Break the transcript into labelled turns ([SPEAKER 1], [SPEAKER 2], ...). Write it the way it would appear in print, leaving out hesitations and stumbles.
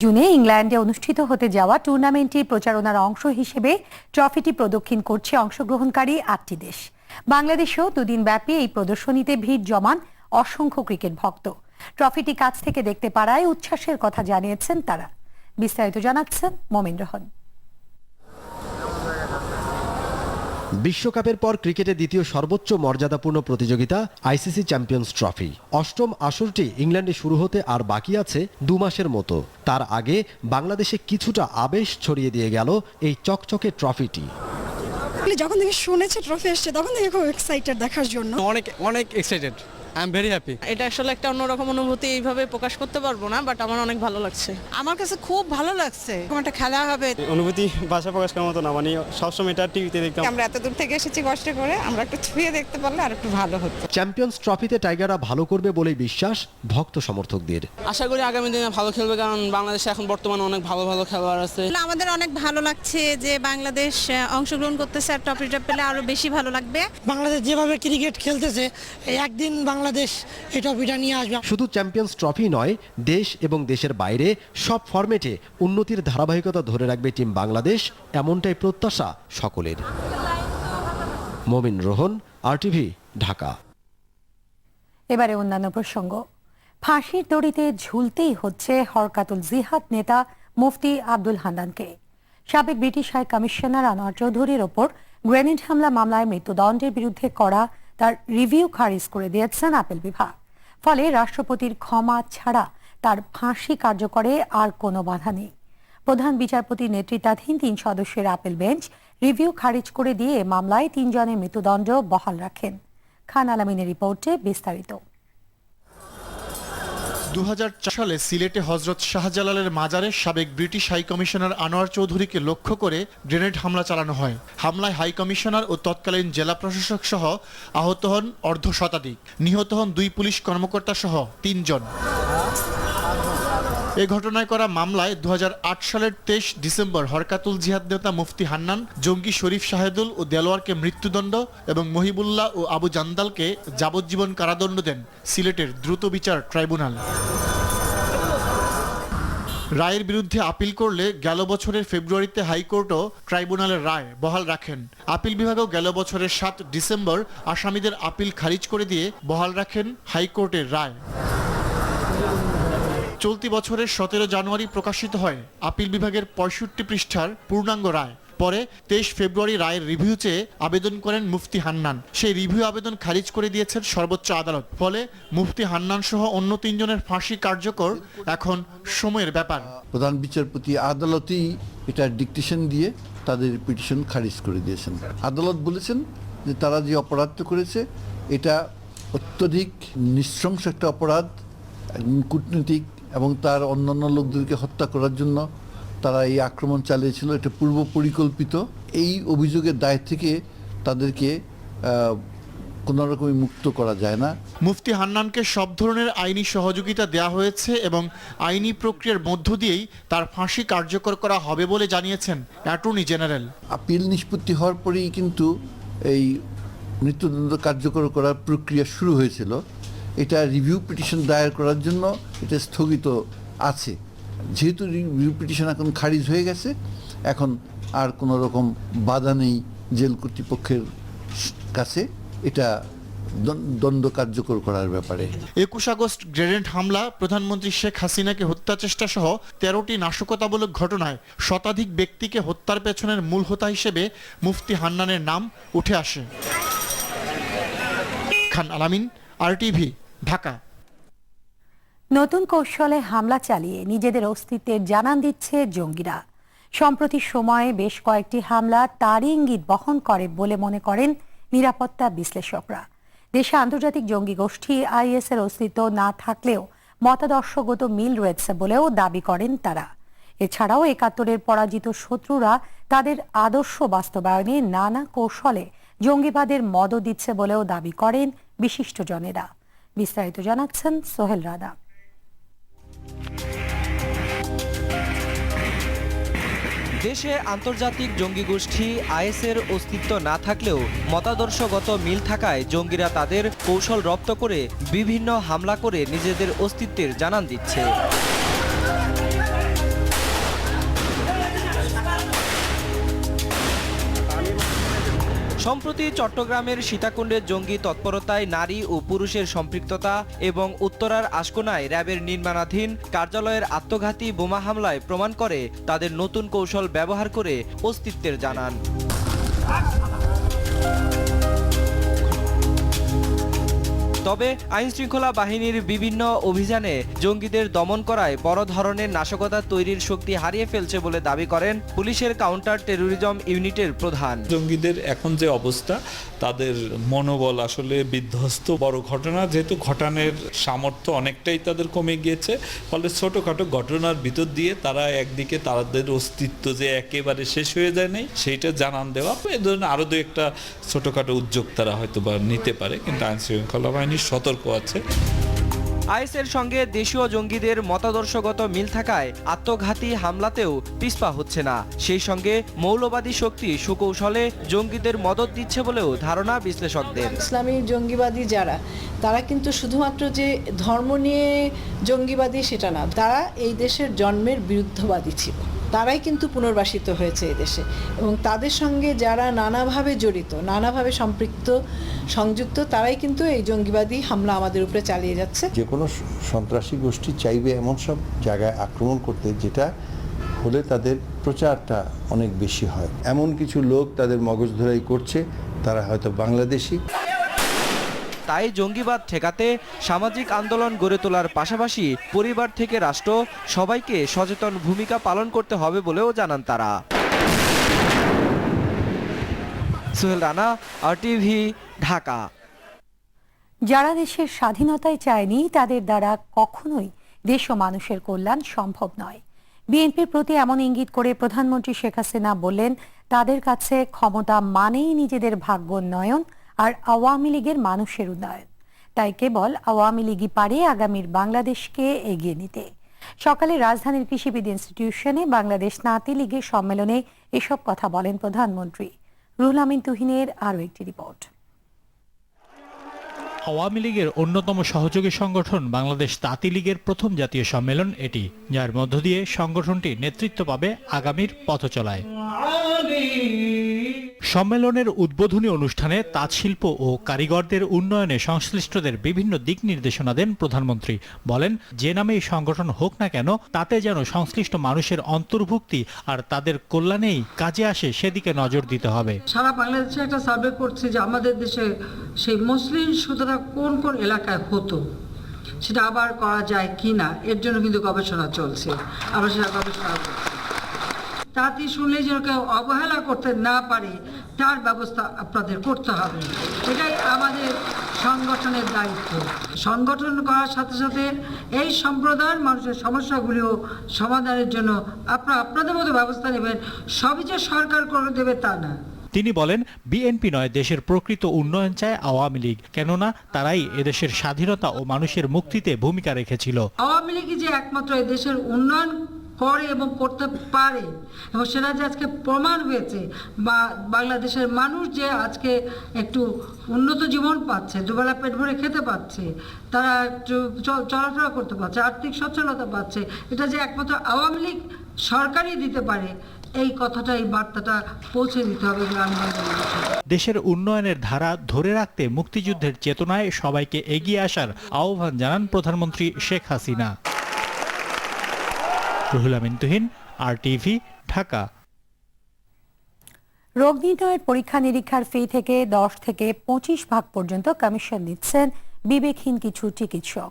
[SPEAKER 1] জুনে ইংল্যান্ডে অনুষ্ঠিত হতে যাওয়া টুর্নামেন্টটি প্রচারণার অংশ হিসেবে ট্রফিটি প্রদক্ষিণ করছে অংশগ্রহণকারী 8টি দেশ। বাংলাদেশেও দুদিন ব্যাপী এই প্রদর্শনীতে ভিড় জমান অসংখ্য ক্রিকেট ভক্ত। ট্রফিটি কাছ থেকে দেখতে পারায় উচ্ছ্বাসের কথা জানিয়েছেন তারা। বিস্তারিত জানাচ্ছেন মোমিন রহন।
[SPEAKER 2] বিশ্বকাপের পর ক্রিকেটে দ্বিতীয় সর্বোচ্চ মর্যাদাপূর্ণ প্রতিযোগিতা আইসিসি চ্যাম্পিয়ন্স ট্রফি। অষ্টম আসরটি ইংল্যান্ডে শুরু হতে আর বাকি আছে 2 মাসের মতো। তার আগে বাংলাদেশে কিছুটা আবেশ ছড়িয়ে দিয়ে গেল এই চকচকে ট্রফিটি।
[SPEAKER 3] যখন থেকে শুনেছে ট্রফি আসছে তখন থেকে খুব এক্সাইটেড দেখার জন্য।
[SPEAKER 4] অনেক excited. I am very happy.
[SPEAKER 5] এটা আসলে একটা অন্যরকম অনুভূতি, এইভাবে প্রকাশ করতে পারবো না, বাট আমার অনেক ভালো লাগছে।
[SPEAKER 6] আমার কাছে খুব ভালো লাগছে। এরকম একটা খেলা হবে,
[SPEAKER 4] অনুভূতি ভাষা প্রকাশ করার মতো না, মানে সবসময় এটা টিভিতে দেখতাম।
[SPEAKER 6] আমরা এত দূর থেকে এসেছি কষ্ট করে, আমরা একটু ছুঁয়ে দেখতে পারলে আর একটু ভালো হতো।
[SPEAKER 2] চ্যাম্পিয়ন্স ট্রফিতে টাইগাররা ভালো করবে বলেই বিশ্বাস ভক্ত সমর্থকদের।
[SPEAKER 5] আশা করি আগামী দিনে ভালো খেলবে, কারণ বাংলাদেশে এখন বর্তমানে অনেক ভালো খেলোয়াড় আছে।
[SPEAKER 7] আমাদের অনেক ভালো লাগছে যে বাংলাদেশ অংশগ্রহণ করতেছে, আর ট্রফিটা পেলে আরো বেশি ভালো লাগবে।
[SPEAKER 3] বাংলাদেশ যেভাবে ক্রিকেট খেলতেছে, একদিন বাংলাদেশ এই ট্রফিটা নিয়ে আসবে।
[SPEAKER 2] শুধু চ্যাম্পিয়ন্স ট্রফি নয়, দেশ এবং দেশের বাইরে সব ফরম্যাটে উন্নতির ধারাবাহিকতা ধরে রাখবে টিম বাংলাদেশ, এমনটাই প্রত্যাশা সকলের। মোমিন রোহন, আরটিভি, ঢাকা।
[SPEAKER 1] এবারে অন্যান্য প্রসঙ্গ। ফাঁসির দড়িতে ঝুলতেই হচ্ছে হরকাতুল জিহাদ নেতা মুফতি আব্দুল হান্নানকে। সাবেক ব্রিটিশ হাই কমিশনার আনোয়ার চৌধুরীর ওপর গ্রেনেড হামলা মামলায় মৃত্যুদণ্ডের বিরুদ্ধে করা তার রিভিউ খারিজ করে দিয়েছেন আপিল বিভাগ। ফলে রাষ্ট্রপতির ক্ষমা ছাড়া তার ফাঁসি কার্যকরে আর কোনো বাধা নেই। প্রধান বিচারপতির নেতৃত্বাধীন 3 সদস্যের আপিল বেঞ্চ রিভিউ খারিজ করে দিয়ে মামলায় 3 জনের মৃত্যুদণ্ড বহাল রাখেন। খান আলামিনের রিপোর্টে বিস্তারিত।
[SPEAKER 8] 2004 সালে সিলেটে হজরত শাহজালালের মাজারে সাবেক ব্রিটিশ হাই কমিশনার আনোয়ার চৌধুরীকে লক্ষ্য করে গ্রেনেড হামলা চালানো হয়। হামলায় হাই কমিশনার ও তৎকালীন জেলা প্রশাসক সহ আহত হন অর্ধশতাধিক। নিহত হন 2 পুলিশ কর্মকর্তা সহ 3 জন। এ ঘটনায় করা মামলায় 2008 সালের 23 ডিসেম্বর হরকাতুল জিহাদ নেতা মুফতি হান্নান, জঙ্গি শরীফ শাহেদুল ও দেলোয়ারকে মৃত্যুদণ্ড এবং মহিবুল্লাহ ও আবু জান্দালকে যাবজ্জীবন কারাদণ্ড দেন সিলেটের দ্রুত বিচার ট্রাইব্যুনাল। রায়ের বিরুদ্ধে আপিল করলে গেল বছরের ফেব্রুয়ারিতে হাইকোর্টও ট্রাইব্যুনালের রায় বহাল রাখেন। আপিল বিভাগও গেল বছরের 7 ডিসেম্বর আসামিদের আপিল খারিজ করে দিয়ে বহাল রাখেন হাইকোর্টের রায়। চলতি বছরের 17 জানুয়ারি প্রকাশিত হয় আপিল বিভাগের 65 পৃষ্ঠার পূর্ণাঙ্গ রায়। পরে 23 ফেব্রুয়ারি রায়ের রিভিউ চেয়ে আবেদন করেন মুফতি হান্নান। সেই রিভিউ আবেদন খারিজ করে দিয়েছেন সর্বোচ্চ আদালত। ফলে মুফতি হান্নান সহ অন্য 3 জনের ফাঁসি কার্যকর এখন সময়ের ব্যাপার।
[SPEAKER 9] প্রধান বিচারপতি আদালতই এটা ডিকটেশন দিয়ে তাদের পিটিশন খারিজ করে দিয়েছেন। আদালত বলেছেন যে তারা যে অপরাধটা করেছে এটা অত্যধিক নৃশংস একটা অপরাধ, কূটনীতিক এবং তার অন্যান্য লোকদেরকে হত্যা করার জন্য তারা এই আক্রমণ চালিয়েছিল, এটা পূর্ব পরিকল্পিত। এই অভিযোগের দায় থেকে তাদেরকে কোনো রকমই মুক্ত করা যায় না।
[SPEAKER 8] মুফতি হান্নানকে সব ধরনের আইনি সহযোগিতা দেওয়া হয়েছে এবং আইনি প্রক্রিয়ার মধ্য দিয়েই তার ফাঁসি কার্যকর করা হবে বলে জানিয়েছেন অ্যাটর্নি জেনারেল।
[SPEAKER 9] আপিল নিষ্পত্তি হওয়ার পরেই কিন্তু এই মৃত্যুদণ্ড কার্যকর করার প্রক্রিয়া শুরু হয়েছিল। এটা রিভিউ পিটিশন দায়ের করার জন্য এটা স্থগিত আছে। যেহেতু রিভিউ পিটিশন এখন খারিজ হয়ে গেছে, এখন আর কোনো রকম বাধা নেই জেল কর্তৃপক্ষের কাছে এটা দণ্ড কার্যকর করার ব্যাপারে।
[SPEAKER 8] 21 আগস্ট গ্রেনেড হামলা, প্রধানমন্ত্রী শেখ হাসিনাকে হত্যা চেষ্টা সহ 13টি নাশকতামূলক ঘটনায় শতাধিক ব্যক্তিকে হত্যার পেছনের মূল হোতা হিসেবে মুফতি হান্নানের নাম উঠে আসে। খান আলামিন, আরটিভি, ঢাকা।
[SPEAKER 1] নতুন কৌশলে হামলা চালিয়ে নিজেদের অস্তিত্বের জানান দিচ্ছে জঙ্গিরা। সম্প্রতি সময়ে বেশ কয়েকটি হামলা তারই ইঙ্গিত বহন করে বলে মনে করেন নিরাপত্তা বিশ্লেষকরা। দেশে আন্তর্জাতিক জঙ্গি গোষ্ঠী আইএস এর অস্তিত্ব না থাকলেও মতাদর্শগত মিল রয়েছে বলেও দাবি করেন তারা। এছাড়াও 71-এর পরাজিত শত্রুরা তাদের আদর্শ বাস্তবায়নে নানা কৌশলে জঙ্গিবাদের মদত দিচ্ছে বলেও দাবি করেন বিশিষ্টজনেরা। বিস্তারিত জানাচ্ছেন সোহেল রানা।
[SPEAKER 10] দেশে আন্তর্জাতিক জঙ্গি গোষ্ঠী আইএসের অস্তিত্ব না থাকলেও মতাদর্শগত মিল থাকায় জঙ্গিরা তাদের কৌশল রপ্ত করে বিভিন্ন হামলা করে নিজেদের অস্তিত্বের জানান দিচ্ছে। সম্প্রতি চট্টগ্রামের সীতাকুণ্ডের জঙ্গি তৎপরতায় নারী ও পুরুষের সম্পৃক্ততা এবং উত্তরার আশকোনায় র্যাবের নির্মাণাধীন কার্যালয়ের আত্মঘাতী বোমা হামলায় প্রমাণ করে তাদের নতুন কৌশল ব্যবহার করে অস্তিত্বের জানান। তবে আইনশৃঙ্খলা বাহিনীর বিভিন্ন অভিযানে জঙ্গিদের দমন করায় বড় ধরনের নাশকতা তৈরির শক্তি হারিয়ে ফেলছে বলে দাবি করেন পুলিশের কাউন্টার টেরোরিজম ইউনিটের প্রধান।
[SPEAKER 11] জঙ্গিদের এখন যে অবস্থা, তাদের মনোবল আসলে বিধ্বস্ত। বড় ঘটনা যেহেতু ঘটানোর সামর্থ্য অনেকটাই তাদের কমে গিয়েছে, ফলে ছোটখাটো ঘটনার ভিতর দিয়ে তারা একদিকে তাদের অস্তিত্ব যে একেবারে শেষ হয়ে যায় নাই সেইটা জানান দেওয়া, এই ধরনের আরো দু একটা ছোটখাটো উদ্যোগ তারা হয়তো বা নিতে পারে, কিন্তু আইনশৃঙ্খলা বাহিনী সতর্ক আছে।
[SPEAKER 10] আইএসের সঙ্গে দেশীয় জঙ্গিদের মতাদর্শগত মিল থাকায় আত্মঘাতী হামলাতেও পিছপা হচ্ছে না। সেই সঙ্গে মৌলবাদী শক্তি সুকৌশলে জঙ্গিদের মদত দিচ্ছে বলেও ধারণা বিশ্লেষকদের।
[SPEAKER 12] ইসলামী জঙ্গিবাদী যারা, তারা কিন্তু শুধুমাত্র যে ধর্ম নিয়ে জঙ্গিবাদী সেটা না, তারা এই দেশের জন্মের বিরুদ্ধবাদী ছিল। তারাই কিন্তু পুনর্বাসিত হয়েছে এই দেশে, এবং তাদের সঙ্গে যারা নানাভাবে জড়িত, নানাভাবে সম্পৃক্ত, সংযুক্ত, তারাই কিন্তু এই জঙ্গিবাদী হামলা আমাদের উপরে চালিয়ে যাচ্ছে।
[SPEAKER 9] যে কোনো সন্ত্রাসী গোষ্ঠী চাইবে এমন সব জায়গায় আক্রমণ করতে যেটা হলে তাদের প্রচারটা অনেক বেশি হয়। এমন কিছু লোক তাদের মগজ ধরাই করছে, তারা হয়তো বাংলাদেশি।
[SPEAKER 10] তাই জঙ্গিবাদ ঠেকাতে সামাজিক আন্দোলন গড়ে তোলার পাশাপাশি পরিবার থেকে রাষ্ট্র সবাইকে সচেতন ভূমিকা পালন করতে হবে বলেও জানান তারা। সোহেল রানা, RTV, ঢাকা।
[SPEAKER 1] যারা দেশের স্বাধীনতায় চায়নি তাদের দ্বারা কখনোই দেশ ও মানুষের কল্যাণ সম্ভব নয়। বিএনপির প্রতি এমন ইঙ্গিত করে প্রধানমন্ত্রী শেখ হাসিনা বললেন, তাদের কাছে ক্ষমতা মানেই নিজেদের ভাগ্য উন্নয়ন আর আওয়ামী লীগের মানুষের উন্নয়ন। তাই কেবল আওয়ামী লীগই পারে আগামীর বাংলাদেশকে এগিয়ে নিতে। সকালে রাজধানীর কৃষিবিদ ইনস্টিটিউশনে বাংলাদেশ নাতি লীগের সম্মেলনে এসব কথা বলেন প্রধানমন্ত্রী। রুহুল আমিন তুহিনের আরও একটি রিপোর্ট।
[SPEAKER 13] আওয়ামী লীগের অন্যতম সহযোগী সংগঠন বাংলাদেশ তাঁতি লীগের প্রথম জাতীয় সম্মেলন এটি, যার মধ্য দিয়ে সংগঠনটি নেতৃত্ব পাবে আগামীর পথচলায়। সম্মেলনের উদ্বোধনী অনুষ্ঠানে তাঁত শিল্প ও কারিগরদের উন্নয়নে সংশ্লিষ্টদের বিভিন্ন দিক নির্দেশনা দেন প্রধানমন্ত্রী। বলেন, যে নামে এই সংগঠন হোক না কেন, তাতে যেন সংশ্লিষ্ট মানুষের অন্তর্ভুক্তি আর তাদের কল্যাণেই কাজে আসে সেদিকে নজর দিতে হবে।
[SPEAKER 12] সারা বাংলাদেশে একটা সার্ভে করছে যে আমাদের দেশে সেই মুসলিম সুতরাং কোন কোন এলাকায় হতো, সেটা আবার করা যায় কি না, এর জন্য কিন্তু গবেষণা চলছে। আমরা সেটা গবেষণা করছি। তাঁতি শুনলে যেন কেউ অবহেলা করতে না পারে, তার ব্যবস্থা আপনাদের করতে হবে। এটাই আমাদের সংগঠনের দায়িত্ব। সংগঠন করার সাথে সাথে এই সম্প্রদায়ের মানুষের সমস্যাগুলিও সমাধানের জন্য আপনারা আপনাদের মতো ব্যবস্থা নেবেন। সবই যে সরকার করে দেবে তা না।
[SPEAKER 13] তিনি বলেন, বিএনপি নয়, দেশের প্রকৃত উন্নয়ন চায় আওয়ামী লীগ, কেননা তারাই এদেশের স্বাধীনতা ও মানুষের মুক্তিতে ভূমিকা রেখেছিল।
[SPEAKER 12] আওয়ামী লীগই যে একমাত্র এই দেশের উন্নয়ন করে এবং করতে পারে, এবং সেটা যে আজকে প্রমাণ হয়েছে। বা বাংলাদেশের মানুষ যে আজকে একটু উন্নত জীবন পাচ্ছে, দুবেলা পেট ভরে খেতে পাচ্ছে, তারা একটু চলাফেরা করতে পারছে, আর্থিক সচ্ছলতা পাচ্ছে, এটা যে একমাত্র আওয়ামী লীগ সরকারই দিতে পারে, এই কথাটা, এই বার্তাটা পৌঁছে দিতে হবে গ্রামগঞ্জে।
[SPEAKER 13] দেশের উন্নয়নের ধারা ধরে রাখতে মুক্তিযুদ্ধের চেতনায় সবাইকে এগিয়ে আসার আহ্বান জানান প্রধানমন্ত্রী শেখ হাসিনা। রুহুল আমিন তুহিন, RTV, ঢাকা।
[SPEAKER 1] রোগ নির্ণয়ের পরীক্ষা নিরীক্ষার ফি থেকে 10 থেকে 25% পর্যন্ত কমিশন নিচ্ছেন বিবেকহীন কিছু চিকিৎসক।